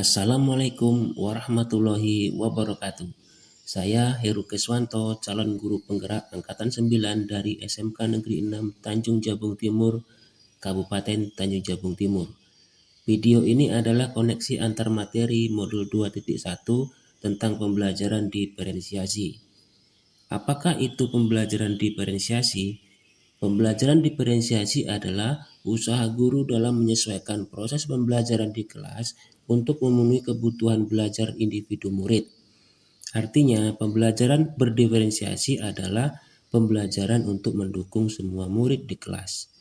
Assalamualaikum warahmatullahi wabarakatuh. Saya Heru Keswanto, calon guru penggerak Angkatan 9 dari SMK Negeri 6 Tanjung Jabung Timur, Kabupaten Tanjung Jabung Timur. Video ini adalah koneksi antar materi modul 2.1 tentang pembelajaran diferensiasi. Apakah itu pembelajaran diferensiasi? Pembelajaran diferensiasi adalah usaha guru dalam menyesuaikan proses pembelajaran di kelas untuk memenuhi kebutuhan belajar individu murid. Artinya, pembelajaran berdiferensiasi adalah pembelajaran untuk mendukung semua murid di kelas.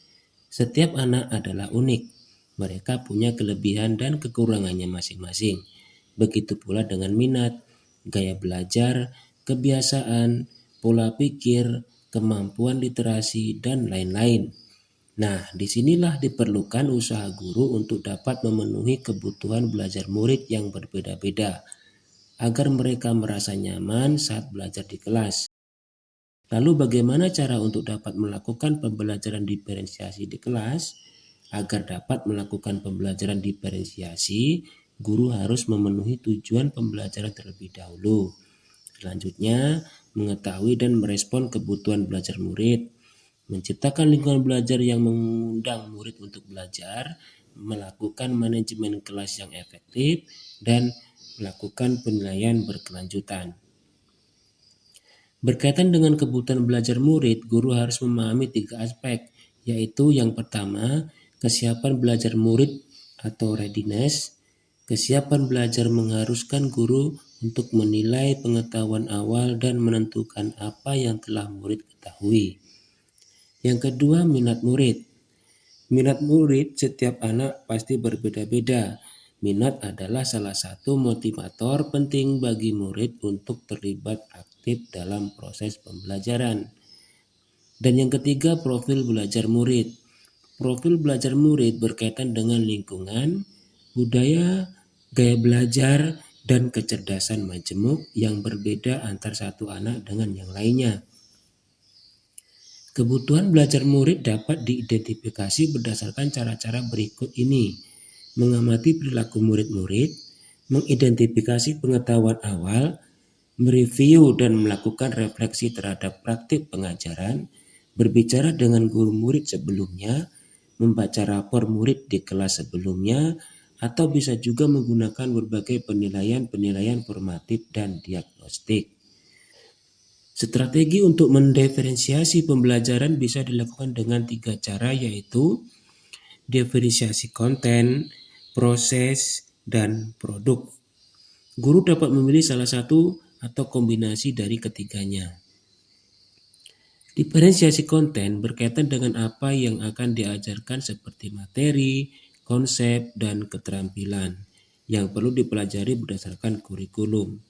Setiap anak adalah unik. Mereka punya kelebihan dan kekurangannya masing-masing. Begitu pula dengan minat, gaya belajar, kebiasaan, pola pikir, kemampuan literasi, dan lain-lain. Nah, disinilah diperlukan usaha guru untuk dapat memenuhi kebutuhan belajar murid yang berbeda-beda, agar mereka merasa nyaman saat belajar di kelas. Lalu bagaimana cara untuk dapat melakukan pembelajaran diferensiasi di kelas? Agar dapat melakukan pembelajaran diferensiasi, guru harus memenuhi tujuan pembelajaran terlebih dahulu. Selanjutnya, mengetahui dan merespon kebutuhan belajar murid, menciptakan lingkungan belajar yang mengundang murid untuk belajar, melakukan manajemen kelas yang efektif, dan melakukan penilaian berkelanjutan. Berkaitan dengan kebutuhan belajar murid, guru harus memahami 3 aspek, yaitu yang pertama, kesiapan belajar murid atau readiness. Kesiapan belajar mengharuskan guru untuk menilai pengetahuan awal dan menentukan apa yang telah murid ketahui. Yang kedua, minat murid. Minat murid setiap anak pasti berbeda-beda. Minat adalah salah satu motivator penting bagi murid untuk terlibat aktif dalam proses pembelajaran. Dan yang ketiga, profil belajar murid. Profil belajar murid berkaitan dengan lingkungan, budaya, gaya belajar, dan kecerdasan majemuk yang berbeda antar satu anak dengan yang lainnya. Kebutuhan belajar murid dapat diidentifikasi berdasarkan cara-cara berikut ini. Mengamati perilaku murid-murid, mengidentifikasi pengetahuan awal, mereview dan melakukan refleksi terhadap praktik pengajaran, berbicara dengan guru murid sebelumnya, membaca rapor murid di kelas sebelumnya, atau bisa juga menggunakan berbagai penilaian formatif dan diagnostik. Strategi untuk mendiferensiasi pembelajaran bisa dilakukan dengan 3 cara, yaitu diferensiasi konten, proses, dan produk. Guru dapat memilih salah satu atau kombinasi dari ketiganya. Diferensiasi konten berkaitan dengan apa yang akan diajarkan seperti materi, konsep, dan keterampilan yang perlu dipelajari berdasarkan kurikulum.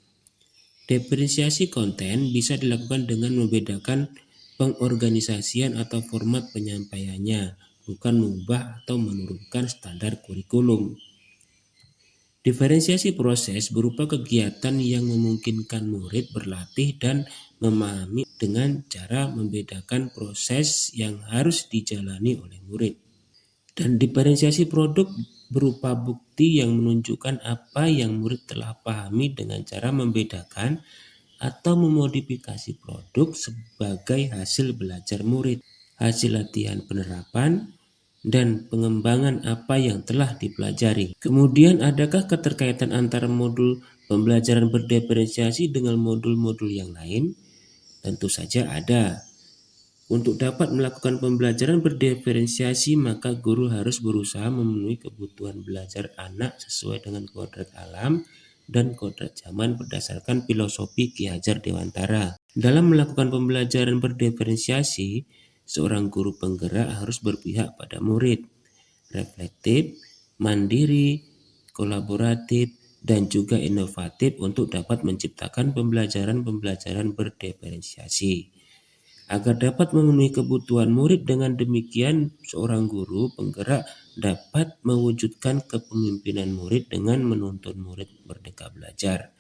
Diferensiasi konten bisa dilakukan dengan membedakan pengorganisasian atau format penyampaiannya, bukan mengubah atau menurunkan standar kurikulum. Diferensiasi proses berupa kegiatan yang memungkinkan murid berlatih dan memahami dengan cara membedakan proses yang harus dijalani oleh murid. Dan diferensiasi produk berupa bukti yang menunjukkan apa yang murid telah pahami dengan cara membedakan atau memodifikasi produk sebagai hasil belajar murid, hasil latihan penerapan, dan pengembangan apa yang telah dipelajari. Kemudian, adakah keterkaitan antara modul pembelajaran berdiferensiasi dengan modul-modul yang lain? Tentu saja ada. Untuk dapat melakukan pembelajaran berdiferensiasi, maka guru harus berusaha memenuhi kebutuhan belajar anak sesuai dengan kodrat alam dan kodrat zaman berdasarkan filosofi Ki Hajar Dewantara. Dalam melakukan pembelajaran berdiferensiasi, seorang guru penggerak harus berpihak pada murid, reflektif, mandiri, kolaboratif, dan juga inovatif untuk dapat menciptakan pembelajaran berdiferensiasi. Agar dapat memenuhi kebutuhan murid, dengan demikian seorang guru penggerak dapat mewujudkan kepemimpinan murid dengan menuntun murid merdeka belajar.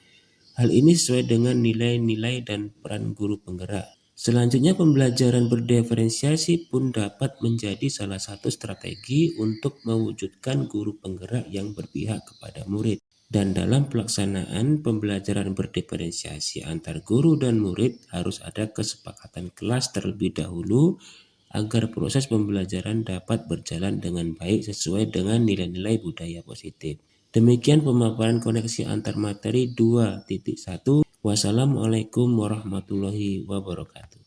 Hal ini sesuai dengan nilai-nilai dan peran guru penggerak. Selanjutnya, pembelajaran berdiferensiasi pun dapat menjadi salah satu strategi untuk mewujudkan guru penggerak yang berpihak kepada murid. Dan dalam pelaksanaan pembelajaran berdiferensiasi antar guru dan murid harus ada kesepakatan kelas terlebih dahulu agar proses pembelajaran dapat berjalan dengan baik sesuai dengan nilai-nilai budaya positif. Demikian pemaparan koneksi antar materi 2.1. Wassalamualaikum warahmatullahi wabarakatuh.